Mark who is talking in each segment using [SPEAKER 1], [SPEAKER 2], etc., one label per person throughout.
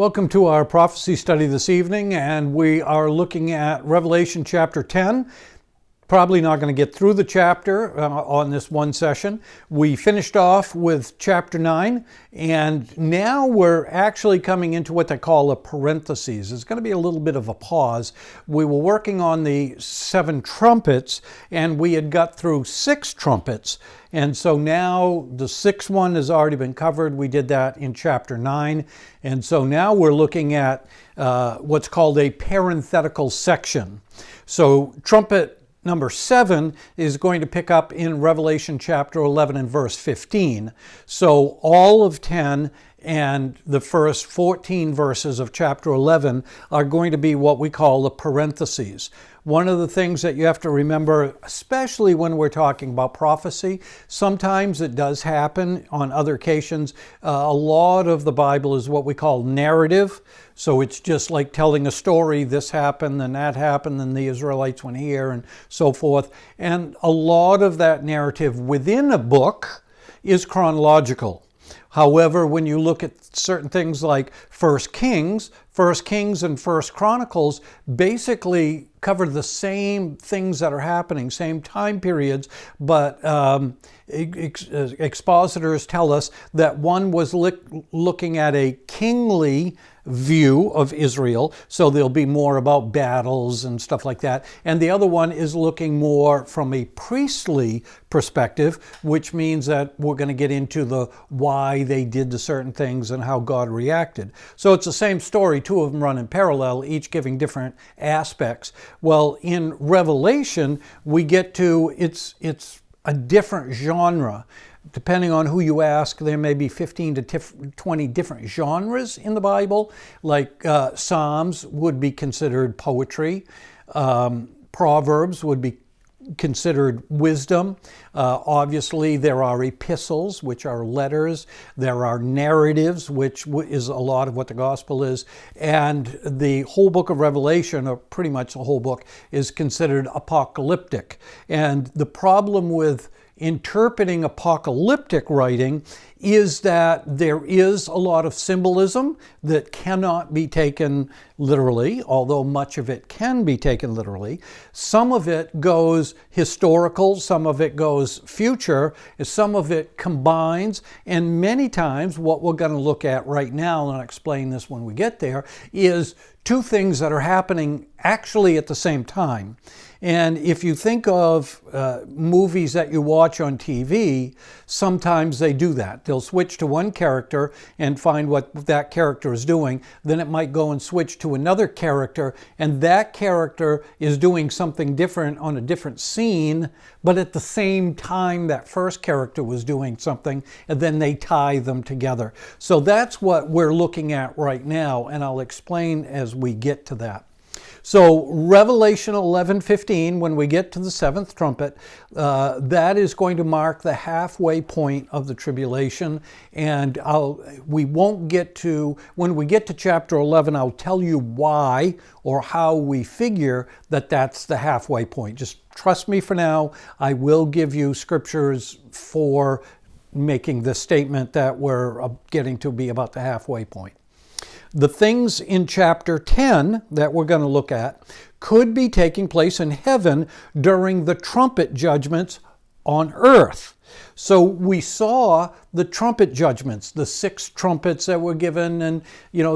[SPEAKER 1] Welcome to our prophecy study this evening, and we are looking at Revelation chapter 10. Probably not going to get through the chapter on this one session. We finished off with chapter 9, and now we're actually coming into what they call a parenthesis. It's going to be a little bit of a pause. We were working on the 7 trumpets, and we had got through 6 trumpets. And so now the 6th one has already been covered. We did that in chapter 9. And so now we're looking at what's called a parenthetical section. So trumpet number 7 is going to pick up in Revelation chapter 11 and verse 15. So all of 10 and the first 14 verses of chapter 11 are going to be what we call the parentheses. One of the things that you have to remember, especially when we're talking about prophecy, sometimes it does happen. On other occasions, a lot of the Bible is what we call narrative. So it's just like telling a story, this happened, and that happened, and the Israelites went here, and so forth. And a lot of that narrative within a book is chronological. However, when you look at certain things like 1 Kings and 1 Chronicles basically cover the same things that are happening, same time periods, but expositors tell us that one was looking at a kingly view of Israel, so there'll be more about battles and stuff like that. And the other one is looking more from a priestly perspective, which means that we're going to get into the why they did the certain things and how God reacted. So it's the same story, 2 of them run in parallel, each giving different aspects. Well, in Revelation, we get to, it's a different genre. Depending on who you ask, there may be 15 to 20 different genres in the Bible. Like Psalms would be considered poetry. Proverbs would be considered wisdom. Obviously, there are epistles, which are letters. There are narratives, which is a lot of what the gospel is. And the whole book of Revelation, or pretty much the whole book, is considered apocalyptic. And the problem with interpreting apocalyptic writing is that there is a lot of symbolism that cannot be taken literally, although much of it can be taken literally. Some of it goes historical, some of it goes future, some of it combines, and many times what we're going to look at right now, and I'll explain this when we get there, is 2 things that are happening actually at the same time. And if you think of movies that you watch on TV, sometimes they do that. They'll switch to one character and find what that character is doing. Then it might go and switch to another character, and that character is doing something different on a different scene, but at the same time that first character was doing something, and then they tie them together. So that's what we're looking at right now, and I'll explain as we get to that. So Revelation 11:15, when we get to the 7th trumpet, that is going to mark the halfway point of the tribulation. And we won't get to, when we get to chapter 11, I'll tell you why or how we figure that that's the halfway point. Just trust me for now. I will give you scriptures for making the statement that we're getting to be about the halfway point. The things in chapter 10 that we're going to look at could be taking place in heaven during the trumpet judgments on earth. So we saw the trumpet judgments, the 6 trumpets that were given, and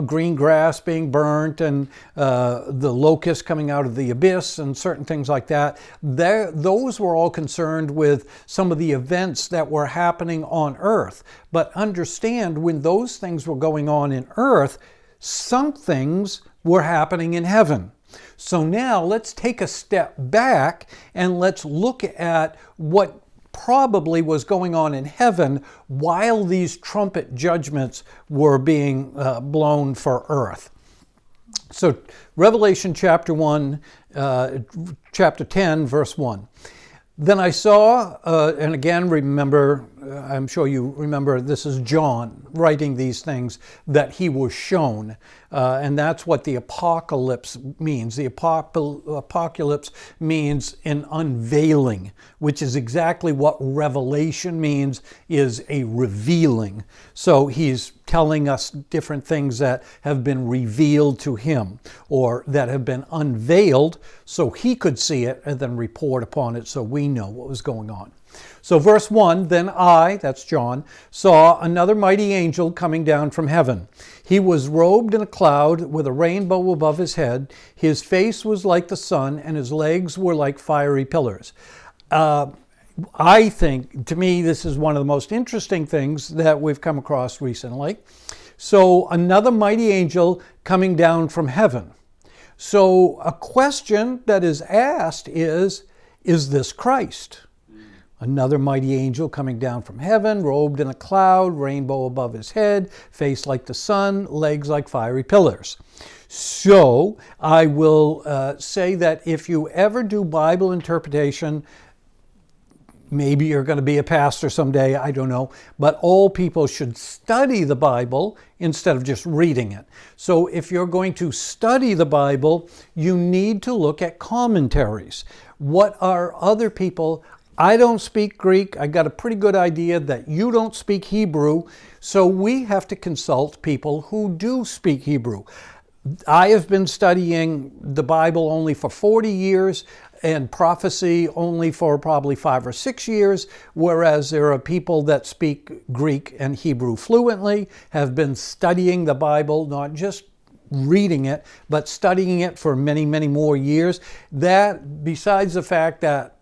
[SPEAKER 1] green grass being burnt, and the locusts coming out of the abyss, and certain things like that. Those were all concerned with some of the events that were happening on earth. But understand, when those things were going on in earth, some things were happening in heaven. So now let's take a step back and let's look at what probably was going on in heaven while these trumpet judgments were being blown for earth. So Revelation chapter 10, verse 1. Then I saw, and again, remember, I'm sure you remember, this is John writing these things, that he was shown. And that's what the apocalypse means. The apocalypse means an unveiling, which is exactly what revelation means, is a revealing. So he's telling us different things that have been revealed to him, or that have been unveiled so he could see it and then report upon it so we know what was going on. So verse 1, then I, that's John, saw another mighty angel coming down from heaven. He was robed in a cloud with a rainbow above his head. His face was like the sun, and his legs were like fiery pillars. I think, to me, this is one of the most interesting things that we've come across recently. So another mighty angel coming down from heaven. So a question that is asked is this Christ? Another mighty angel coming down from heaven, robed in a cloud, rainbow above his head, face like the sun, legs like fiery pillars. So I will say that if you ever do Bible interpretation, maybe you're going to be a pastor someday, I don't know, but all people should study the Bible instead of just reading it. So if you're going to study the Bible, you need to look at commentaries. What are other people? I don't speak Greek. I got a pretty good idea that you don't speak Hebrew, so we have to consult people who do speak Hebrew. I have been studying the Bible only for 40 years and prophecy only for probably 5 or 6 years, whereas there are people that speak Greek and Hebrew fluently, have been studying the Bible, not just reading it, but studying it for many, many more years. That, besides the fact that,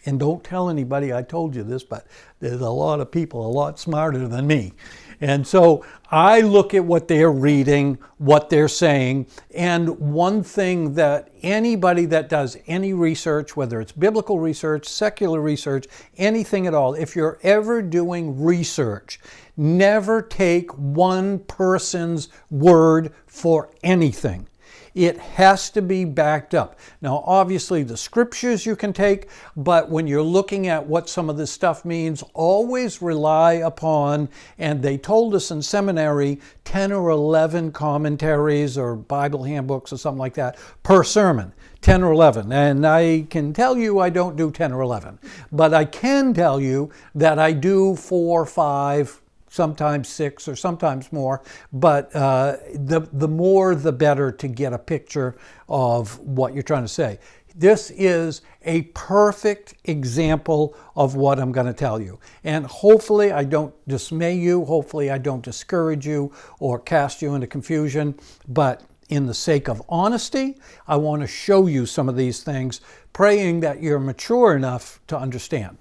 [SPEAKER 1] and don't tell anybody I told you this, but there's a lot of people a lot smarter than me. And so I look at what they're reading, what they're saying, and one thing that anybody that does any research, whether it's biblical research, secular research, anything at all, if you're ever doing research, never take one person's word for anything. It has to be backed up. Now, obviously, the scriptures you can take, but when you're looking at what some of this stuff means, always rely upon, and they told us in seminary, 10 or 11 commentaries or Bible handbooks or something like that per sermon. 10 or 11. And I can tell you I don't do 10 or 11. But I can tell you that I do 4 or 5, sometimes 6 or sometimes more, but the more the better to get a picture of what you're trying to say. This is a perfect example of what I'm going to tell you. And hopefully I don't dismay you, hopefully I don't discourage you or cast you into confusion, but in the sake of honesty, I want to show you some of these things, praying that you're mature enough to understand.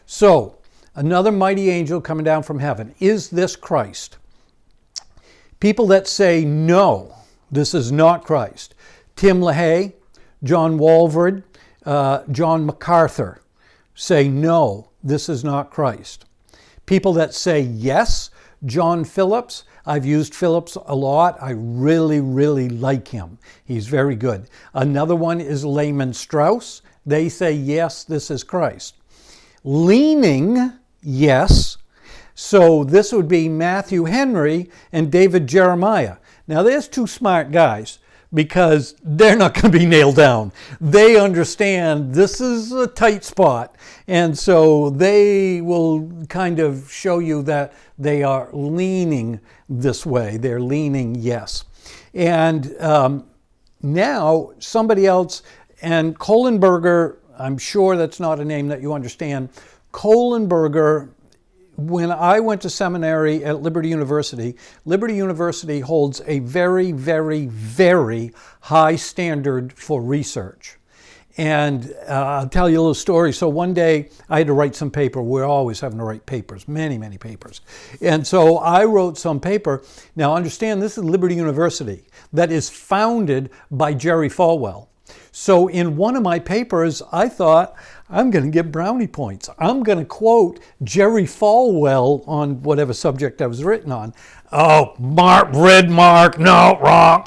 [SPEAKER 1] So, another mighty angel coming down from heaven. Is this Christ? People that say, no, this is not Christ. Tim LaHaye, John Walvoord, John MacArthur say, no, this is not Christ. People that say, yes, John Phillips. I've used Phillips a lot. I really, really like him. He's very good. Another one is Lehman Strauss. They say, yes, this is Christ. Leaning, yes. So this would be Matthew Henry and David Jeremiah. Now there's 2 smart guys because they're not going to be nailed down. They understand this is a tight spot. And so they will kind of show you that they are leaning this way. They're leaning yes. And now somebody else, and Kohlenberger, I'm sure that's not a name that you understand. Kohlenberger, when I went to seminary at Liberty University holds a very, very, very high standard for research. And I'll tell you a little story. So one day I had to write some paper. We're always having to write papers, many, many papers. And so I wrote some paper. Now understand, this is Liberty University that is founded by Jerry Falwell. So in one of my papers, I thought, I'm going to get brownie points. I'm going to quote Jerry Falwell on whatever subject I was written on. Oh, red mark, no, wrong,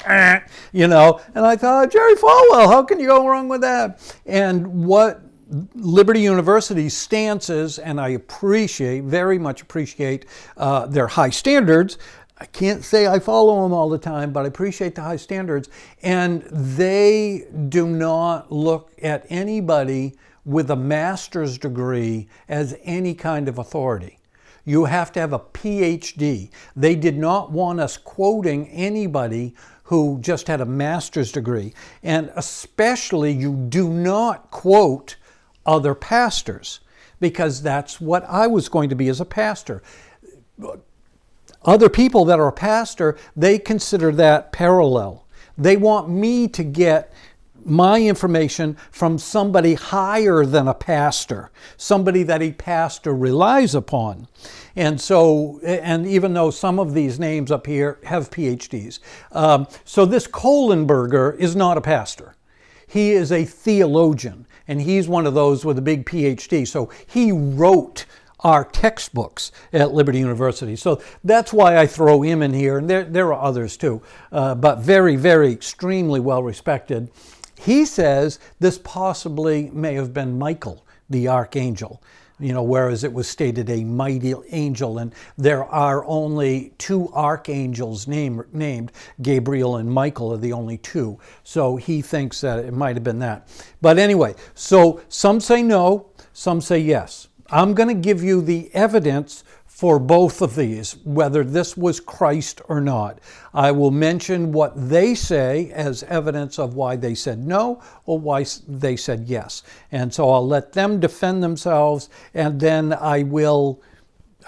[SPEAKER 1] you know. And I thought, Jerry Falwell, how can you go wrong with that? And what Liberty University's stances, and I very much appreciate their high standards. I can't say I follow them all the time, but I appreciate the high standards. And they do not look at anybody with a master's degree as any kind of authority. You have to have a PhD. They did not want us quoting anybody who just had a master's degree. And especially, you do not quote other pastors, because that's what I was going to be as a pastor. Other people that are a pastor, they consider that parallel. They want me to get my information from somebody higher than a pastor, somebody that a pastor relies upon. And so, and even though some of these names up here have PhDs. So this Kohlenberger is not a pastor. He is a theologian, and he's one of those with a big PhD. So he wrote our textbooks at Liberty University. So that's why I throw him in here, and there are others too, but very, very extremely well respected. He says this possibly may have been Michael, the archangel, whereas it was stated a mighty angel, and there are only two archangels named. Gabriel and Michael are the only two. So he thinks that it might have been that. But anyway, so some say no, some say yes. I'm going to give you the evidence for both of these, whether this was Christ or not. I will mention what they say as evidence of why they said no or why they said yes. And so I'll let them defend themselves, and then I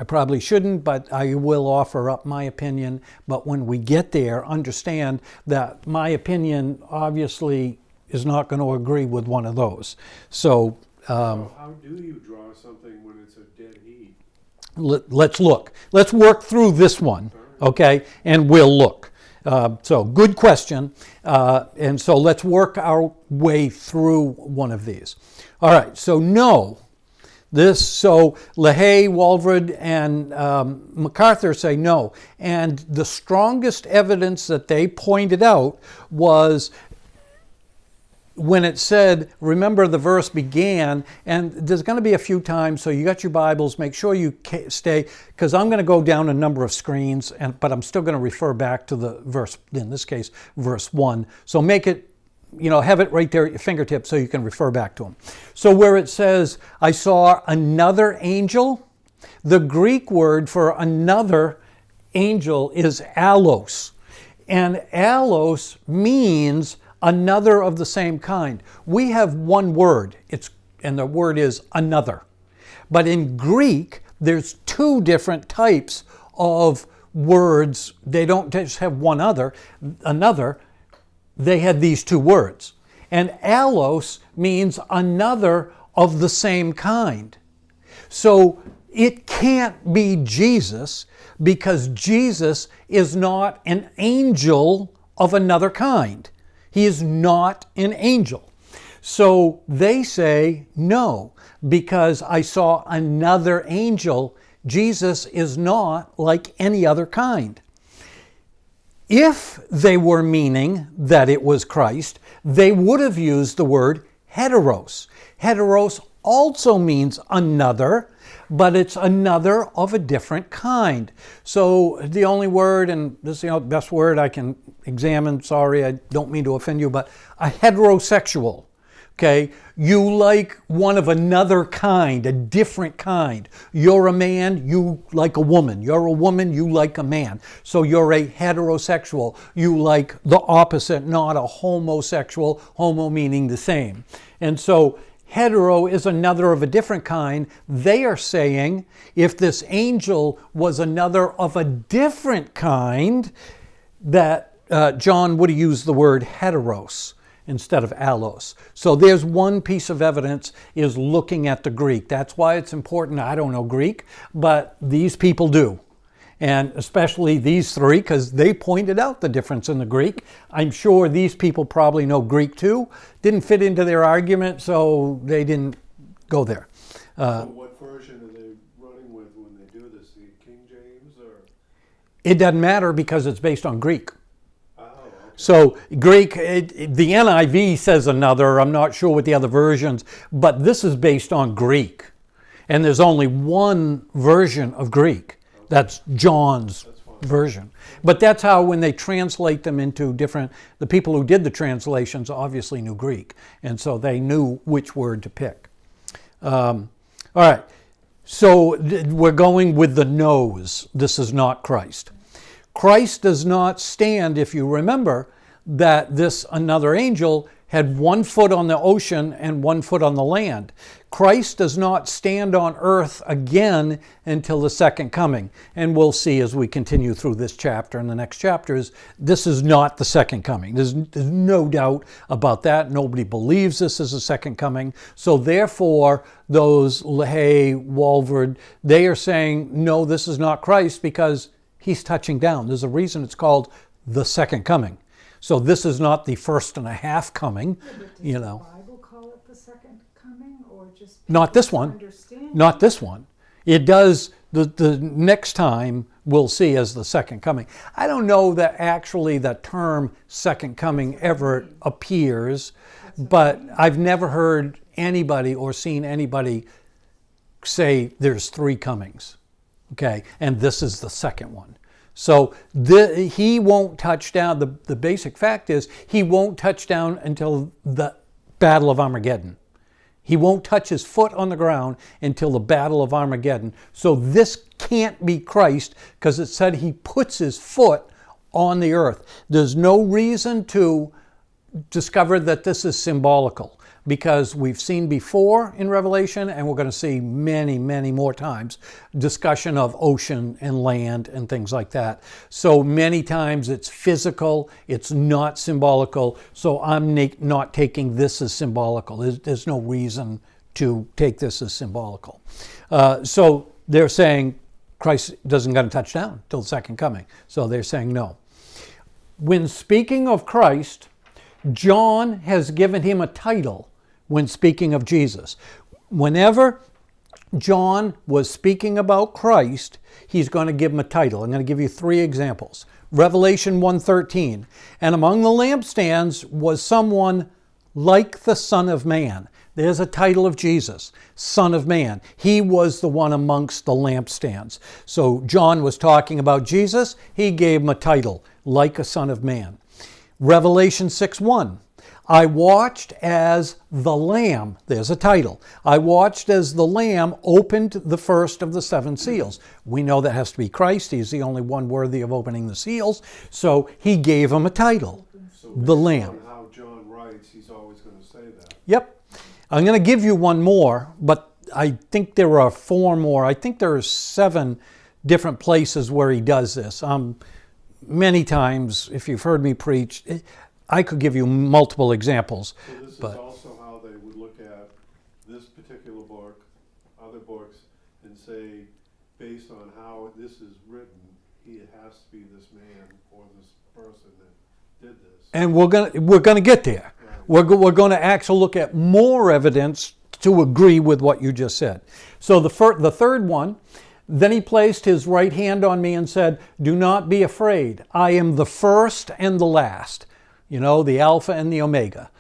[SPEAKER 1] probably shouldn't, but I will offer up my opinion. But when we get there, understand that my opinion obviously is not going to agree with one of those. So
[SPEAKER 2] how do you draw something when it's a dead heat?
[SPEAKER 1] Let's look. Let's work through this one, okay? And we'll look. So good question. And so let's work our way through one of these. All right, so no. So LaHaye, Walvoord, and MacArthur say no. And the strongest evidence that they pointed out was when it said, remember the verse began, and there's going to be a few times, so you got your Bibles, make sure you stay, because I'm going to go down a number of screens, but I'm still going to refer back to the verse, in this case, verse 1. So make it, have it right there at your fingertips so you can refer back to them. So where it says, I saw another angel, the Greek word for another angel is allos. And allos means another of the same kind. We have one word, and the word is another. But in Greek, there's two different types of words. They don't just have another. They had these two words. And allos means another of the same kind. So it can't be Jesus, because Jesus is not an angel of another kind. He is not an angel. So they say no, because I saw another angel. Jesus is not like any other kind. If they were meaning that it was Christ, they would have used the word heteros. Heteros also means another, but it's another of a different kind. So the only word, and this is the best word I can examine, sorry, I don't mean to offend you, but a heterosexual, okay? You like one of another kind, a different kind. You're a man, you like a woman. You're a woman, you like a man. So you're a heterosexual. You like the opposite, not a homosexual, homo meaning the same. And so hetero is another of a different kind. They are saying if this angel was another of a different kind, that John would have used the word heteros instead of allos. So there's one piece of evidence, is looking at the Greek. That's why it's important. I don't know Greek, but these people do. And especially these three, because they pointed out the difference in the Greek. I'm sure these people probably know Greek too. Didn't fit into their argument, so they didn't go there.
[SPEAKER 2] So what version are they running with when they do this? The King James or?
[SPEAKER 1] It doesn't matter, because it's based on Greek.
[SPEAKER 2] Oh, okay.
[SPEAKER 1] So Greek, the NIV says another. I'm not sure what the other versions, but this is based on Greek. And there's only one version of Greek. That's John's version. But that's how when they translate them into different, the people who did the translations obviously knew Greek. And so they knew which word to pick. All right. So we're going with the nose. This is not Christ. Christ does not stand, if you remember, that this another angel had 1 foot on the ocean and 1 foot on the land. Christ does not stand on earth again until the second coming. And we'll see as we continue through this chapter and the next chapters, this is not the second coming. There's no doubt about that. Nobody believes this is the second coming. So therefore, those LaHaye, Walvoord, they are saying, no, this is not Christ because he's touching down. There's a reason it's called the second coming. So this is not the first and a half coming, you know.
[SPEAKER 3] Does the Bible call it the second coming, or just
[SPEAKER 1] not this one? Not this one. It does the next time we'll see as the second coming. I don't know that actually the term second coming ever appears, but I've never heard anybody or seen anybody say there's 3 comings. Okay, and this is the second one. So he won't touch down. The basic fact is he won't touch down until the Battle of Armageddon. He won't touch his foot on the ground until the Battle of Armageddon. So this can't be Christ because it said he puts his foot on the earth. There's no reason to discover that this is symbolical, because we've seen before in Revelation, and we're going to see many, many more times, discussion of ocean and land and things like that. So many times it's physical, it's not symbolical, so I'm not taking this as symbolical. There's no reason to take this as symbolical. So they're saying Christ doesn't got to touch down till the second coming. So they're saying no. When speaking of Christ, John has given him a title when speaking of Jesus. Whenever John was speaking about Christ, he's going to give him a title. I'm going to give you 3 examples. Revelation 1:13, and among the lampstands was someone like the Son of Man. There's a title of Jesus, Son of Man. He was the one amongst the lampstands. So John was talking about Jesus. He gave him a title, like a Son of Man. Revelation 6:1. I watched as the Lamb, there's a title. I watched as the Lamb opened the first of the 7 seals. We know that has to be Christ. He's the only one worthy of opening the seals. So he gave him a title, the Lamb.
[SPEAKER 2] On how John writes, he's always going to say that.
[SPEAKER 1] Yep. I'm going to give you one more, but I think there are 4 more. I think there are 7 different places where he does this. Many times, if you've heard me preach, I could give you multiple examples.
[SPEAKER 2] So this is also how they would look at this particular book, other books, and say, based on how this is written, it has to be this man or this person that did this.
[SPEAKER 1] And we're gonna get there. Right. We're going to actually look at more evidence to agree with what you just said. So the third one. Then he placed his right hand on me and said, do not be afraid. I am the first and the last. You know, the Alpha and the Omega.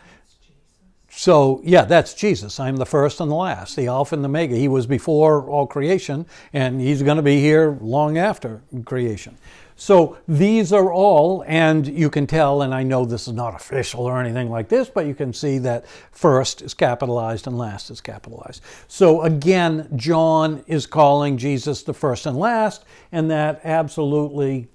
[SPEAKER 1] So, yeah, that's Jesus. I am the first and the last, the Alpha and the Omega. He was before all creation, and he's going to be here long after creation. So these are all, and you can tell, and I know this is not official or anything like this, but you can see that first is capitalized and last is capitalized. So again, John is calling Jesus the first and last, and that absolutely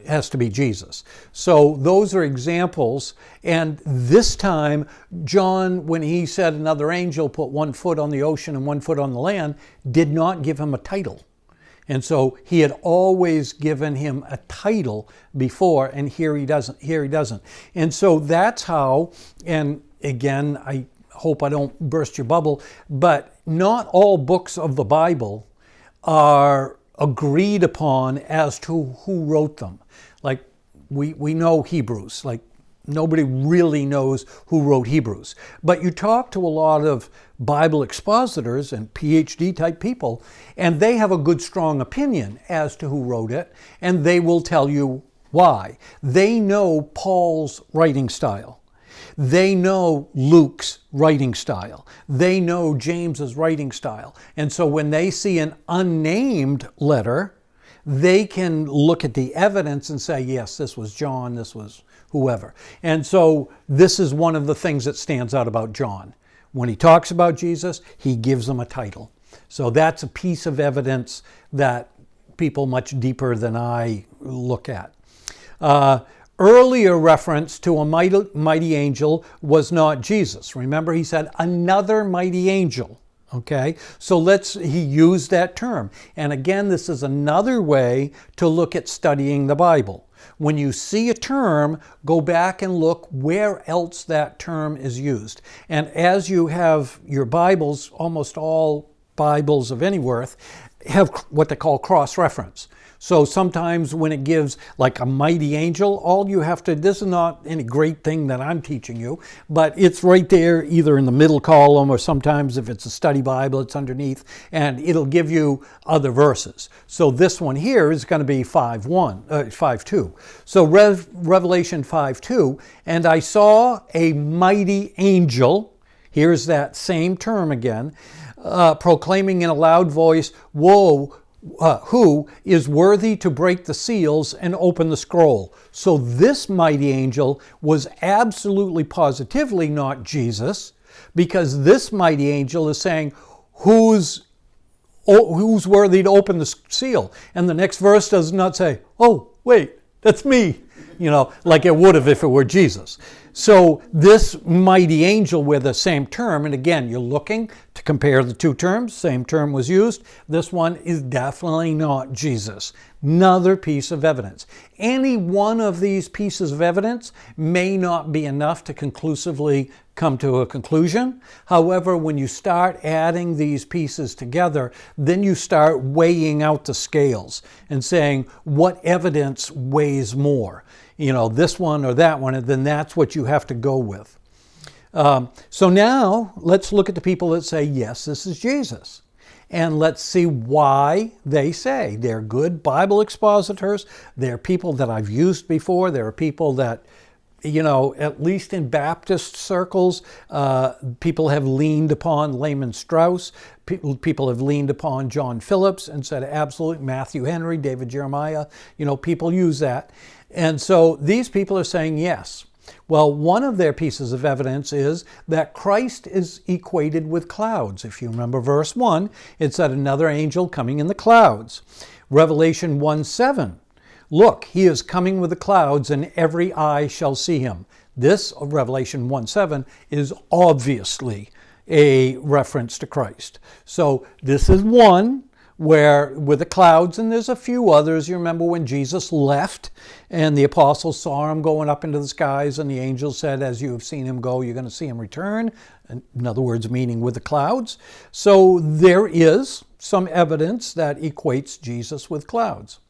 [SPEAKER 1] has to be Jesus. So those are examples, and this time, John, when he said another angel put 1 foot on the ocean and 1 foot on the land, did not give him a title. And so he had always given him a title before, and here he doesn't. And so that's how, and again, I hope I don't burst your bubble, but not all books of the Bible are agreed upon as to who wrote them. Like we know Hebrews, like nobody really knows who wrote Hebrews. But you talk to a lot of Bible expositors and PhD type people, and they have a good strong opinion as to who wrote it, and they will tell you Why? They know Paul's writing style. They know Luke's writing style. They know James's writing style. And so when they see an unnamed letter, they can look at the evidence and say, yes, this was John, this was whoever. And so this is one of the things that stands out about John. When he talks about Jesus, he gives them a title. So that's a piece of evidence that people much deeper than I look at. Earlier reference to a mighty angel was not Jesus. Remember, he said another mighty angel. Okay, so he used that term. And again, this is another way to look at studying the Bible. When you see a term, go back and look where else that term is used. And as you have your Bibles, almost all Bibles of any worth have what they call cross-reference. So sometimes when it gives like a mighty angel, all you have to, this is not any great thing that I'm teaching you, but it's right there either in the middle column, or sometimes if it's a study Bible, it's underneath, and it'll give you other verses. So this one here is going to be 5:2. So Revelation 5:2, and I saw a mighty angel, here's that same term again, proclaiming in a loud voice, "Woe, who is worthy to break the seals and open the scroll." So this mighty angel was absolutely positively not Jesus, because this mighty angel is saying, who's worthy to open the seal? And the next verse does not say, oh, wait, that's me, like it would have if it were Jesus. So this mighty angel with the same term, and again, you're looking to compare the two terms, same term was used. This one is definitely not Jesus. Another piece of evidence. Any one of these pieces of evidence may not be enough to conclusively come to a conclusion. However, when you start adding these pieces together, then you start weighing out the scales and saying what evidence weighs more. This one or that one, and then that's what you have to go with. So now let's look at the people that say, yes, this is Jesus. And let's see why they say. They're good Bible expositors. They're people that I've used before. They're people that, at least in Baptist circles, people have leaned upon Lehman Strauss. People have leaned upon John Phillips and said, absolutely, Matthew Henry, David Jeremiah. People use that. And so these people are saying yes. Well, one of their pieces of evidence is that Christ is equated with clouds. If you remember verse 1, it said another angel coming in the clouds. Revelation 1:7, look, he is coming with the clouds and every eye shall see him. This, Revelation 1:7, is obviously a reference to Christ. So this is one where with the clouds, and there's a few others. You remember when Jesus left and the apostles saw him going up into the skies, and the angel said, as you have seen him go, you're going to see him return. In other words, meaning with the clouds. So there is some evidence that equates Jesus with clouds.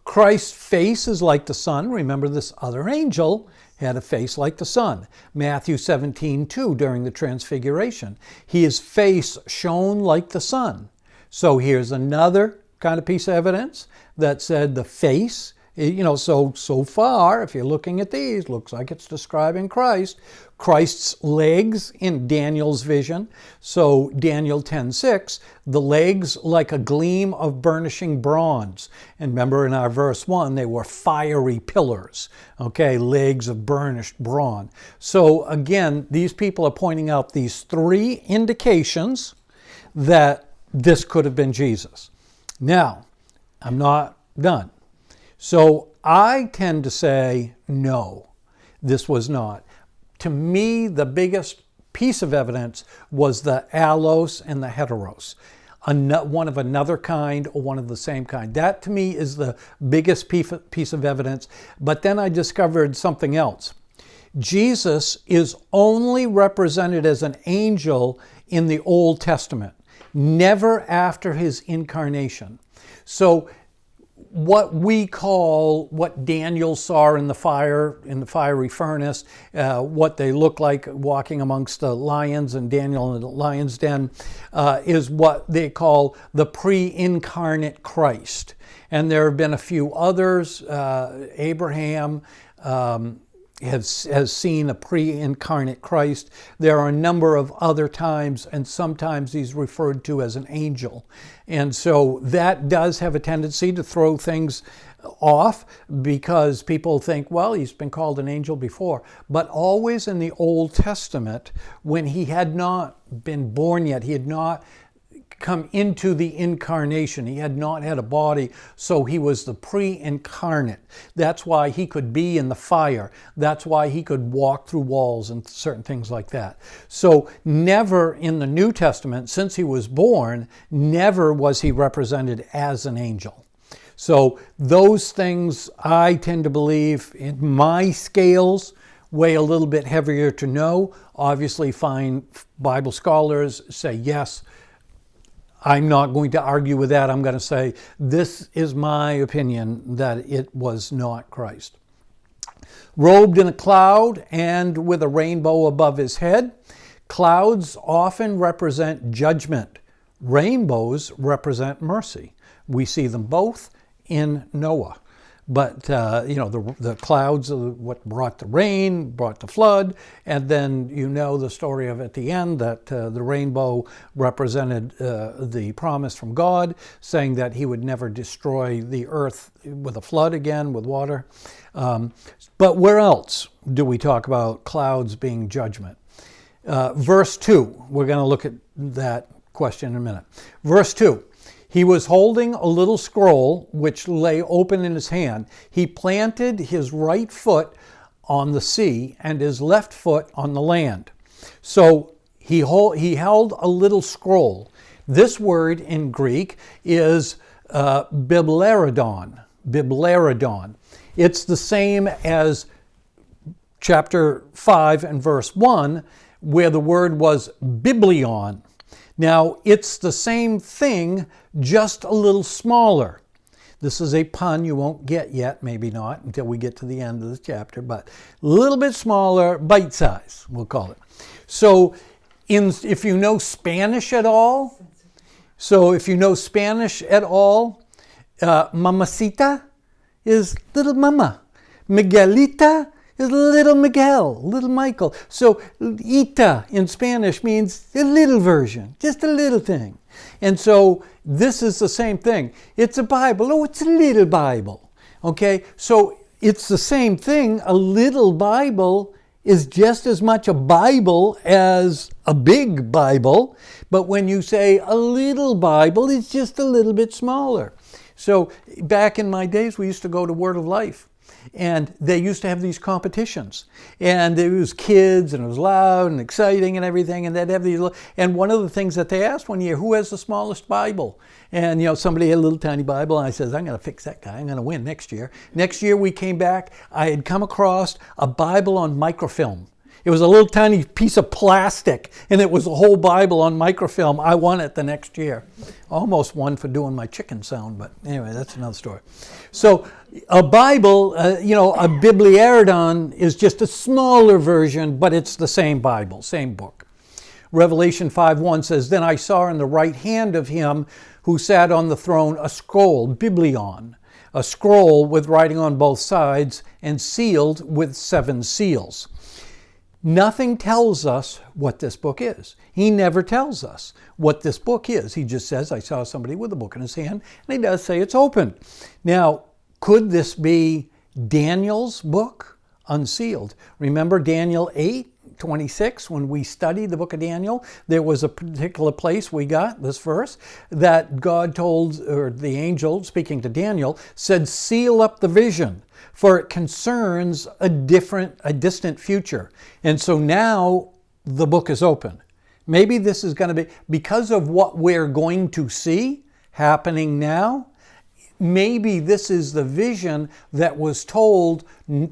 [SPEAKER 1] Christ's face is like the sun. Remember, this other angel had a face like the sun. Matthew 17:2, during the transfiguration, his face shone like the sun. So here's another kind of piece of evidence that said the face, so far, if you're looking at these, looks like it's describing Christ. Christ's legs in Daniel's vision. So Daniel 10:6, the legs like a gleam of burnishing bronze. And remember in our verse 1, they were fiery pillars. Okay, legs of burnished bronze. So again, these people are pointing out these three indications that this could have been Jesus. Now, I'm not done. So I tend to say, no, this was not. To me, the biggest piece of evidence was the allos and the heteros. One of another kind or one of the same kind. That to me is the biggest piece of evidence. But then I discovered something else. Jesus is only represented as an angel in the Old Testament, never after his incarnation. So what we call, what Daniel saw in the fiery furnace, what they look like walking amongst the lions, and Daniel in the lion's den, is what they call the pre-incarnate Christ. And there have been a few others. Abraham has seen a pre-incarnate Christ. There are a number of other times, and sometimes he's referred to as an angel. And so that does have a tendency to throw things off, because people think, well, he's been called an angel before. But always in the Old Testament, when he had not been born yet, he had not come into the incarnation. He had not had a body, so he was the pre-incarnate. That's why he could be in the fire. That's why he could walk through walls and certain things like that. So never in the New Testament, since he was born, never was he represented as an angel. So those things, I tend to believe, in my scales, weigh a little bit heavier to know. Obviously, fine Bible scholars say yes. I'm not going to argue with that. I'm going to say this is my opinion, that it was not Christ. Robed in a cloud and with a rainbow above his head. Clouds often represent judgment. Rainbows represent mercy. We see them both in Noah. But, the clouds are what brought the rain, brought the flood, and then you know the story of at the end that the rainbow represented the promise from God, saying that he would never destroy the earth with a flood again, with water. But where else do we talk about clouds being judgment? Verse 2, we're going to look at that question in a minute. Verse 2. He was holding a little scroll which lay open in his hand. He planted his right foot on the sea and his left foot on the land. So he held a little scroll. This word in Greek is biblerodon. Biblerodon. It's the same as chapter 5 and verse 1, where the word was biblion. Now, it's the same thing, just a little smaller. This is a pun you won't get yet, maybe not, until we get to the end of the chapter, but a little bit smaller, bite size, we'll call it. So, if you know Spanish at all, mamacita is little mama. Miguelita is little Miguel, little Michael. So ita in Spanish means a little version, just a little thing. And so this is the same thing. It's a Bible. Oh, it's a little Bible. Okay, so it's the same thing. A little Bible is just as much a Bible as a big Bible. But when you say a little Bible, it's just a little bit smaller. So back in my days, we used to go to Word of Life. And they used to have these competitions, and it was kids, and it was loud and exciting and everything, and they'd have these. And one of the things that they asked one year, who has the smallest Bible? And somebody had a little tiny Bible, and I says, I'm going to fix that guy. I'm going to win next year. Next year we came back. I had come across a Bible on microfilm. It was a little tiny piece of plastic, and it was a whole Bible on microfilm. I won it the next year. Almost won for doing my chicken sound, but anyway, that's another story. So a Bible, a biblierodon is just a smaller version, but it's the same Bible, same book. Revelation 5:1 says, Then I saw in the right hand of him who sat on the throne a scroll, biblion, a scroll with writing on both sides and sealed with 7 seals. Nothing tells us what this book is. He never tells us what this book is. He just says, I saw somebody with a book in his hand, and he does say it's open. Now, could this be Daniel's book unsealed? Remember Daniel 8:26, when we studied the book of Daniel, there was a particular place we got, this verse, that God told, or the angel speaking to Daniel, said, seal up the vision, for it concerns a distant future. And so now the book is open. Maybe this is going to be, because of what we're going to see happening now, maybe this is the vision that was told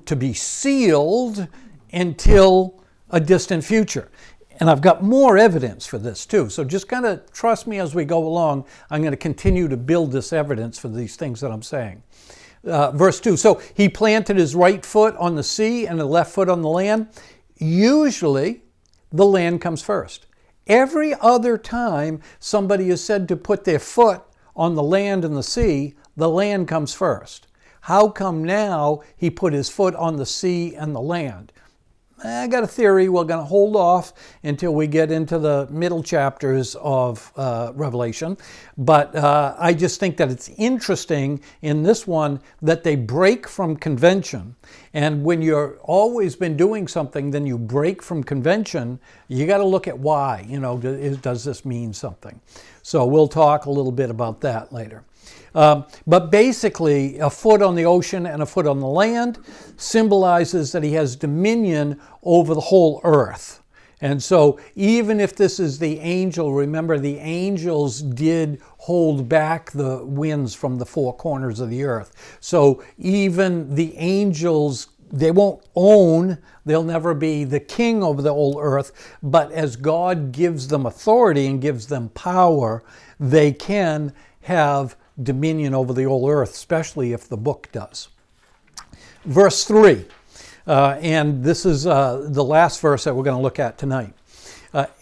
[SPEAKER 1] to be sealed until a distant future. And I've got more evidence for this too. So just kind of trust me as we go along. I'm going to continue to build this evidence for these things that I'm saying. Verse 2, so he planted his right foot on the sea and the left foot on the land. Usually, the land comes first. Every other time somebody is said to put their foot on the land and the land comes first. How come now he put his foot on the sea and the land? I got a theory. We're going to hold off until we get into the middle chapters of Revelation. But I just think that it's interesting in this one that they break from convention. And when you're always been doing something, then you break from convention, you got to look at why. Does this mean something? So we'll talk a little bit about that later. But basically, a foot on the ocean and a foot on the land symbolizes that he has dominion over the whole earth. And so even if this is the angel, remember the angels did hold back the winds from the four corners of the earth. So even the angels, they won't own, they'll never be the king over the whole earth, but as God gives them authority and gives them power, they can have dominion over the whole earth, especially if the book does. Verse 3, and this is the last verse that we're going to look at tonight.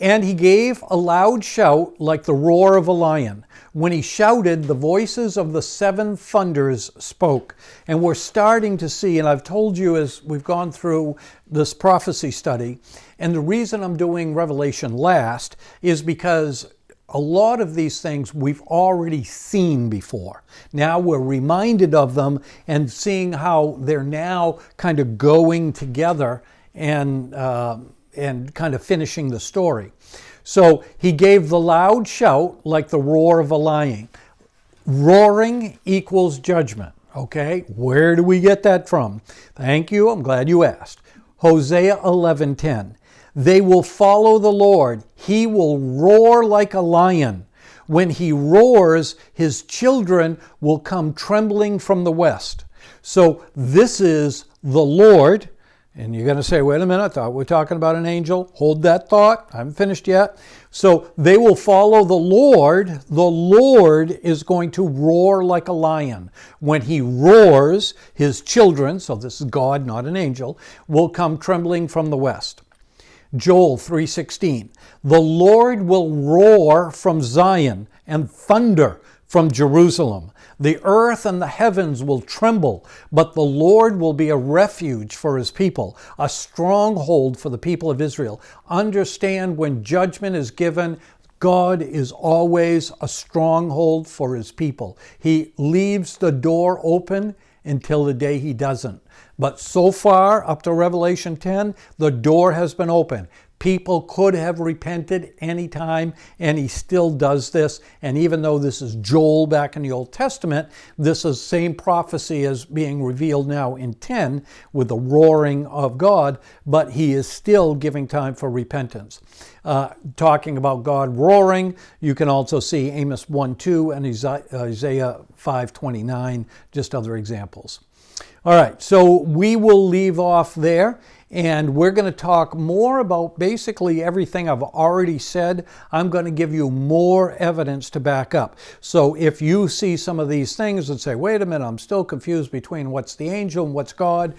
[SPEAKER 1] And he gave a loud shout like the roar of a lion. When he shouted, the voices of the seven thunders spoke. And we're starting to see, and I've told you as we've gone through this prophecy study, and the reason I'm doing Revelation last is because a lot of these things we've already seen before. Now we're reminded of them and seeing how they're now kind of going together and kind of finishing the story. So he gave the loud shout like the roar of a lion. Roaring equals judgment. Okay, where do we get that from? Thank you, I'm glad you asked. Hosea 11:10. They will follow the Lord. He will roar like a lion. When he roars, his children will come trembling from the west. So this is the Lord. And you're going to say, wait a minute, I thought we're talking about an angel. Hold that thought. I haven't finished yet. So they will follow the Lord. The Lord is going to roar like a lion. When he roars, his children, so this is God, not an angel, will come trembling from the west. Joel 3:16, the Lord will roar from Zion and thunder from Jerusalem. The earth and the heavens will tremble, but the Lord will be a refuge for his people, a stronghold for the people of Israel. Understand, when judgment is given, God is always a stronghold for his people. He leaves the door open until the day he doesn't. But so far, up to Revelation 10, the door has been open. People could have repented anytime, and he still does this. And even though this is Joel back in the Old Testament, this is the same prophecy as being revealed now in 10 with the roaring of God, but he is still giving time for repentance. Talking about God roaring, you can also see Amos 1:2 and Isaiah 5:29, just other examples. All right, so we will leave off there, and we're going to talk more about basically everything I've already said. I'm going to give you more evidence to back up. So if you see some of these things and say, wait a minute, I'm still confused between what's the angel and what's God,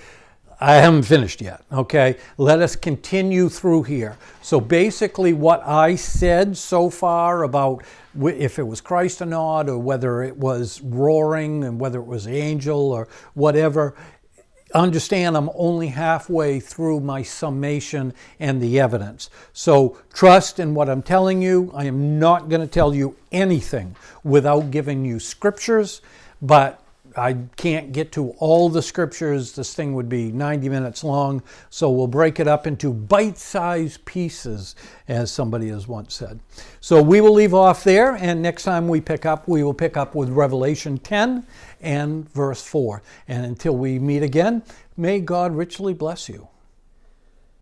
[SPEAKER 1] I haven't finished yet, okay? Let us continue through here. So basically what I said so far about if it was Christ or not, or whether it was roaring and whether it was the angel or whatever, understand I'm only halfway through my summation and the evidence. So trust in what I'm telling you. I am not going to tell you anything without giving you scriptures, but I can't get to all the scriptures. This thing would be 90 minutes long, so we'll break it up into bite-sized pieces, as somebody has once said. So we will leave off there, and next time we will pick up with Revelation 10 and verse 4. And until we meet again, may God richly bless you.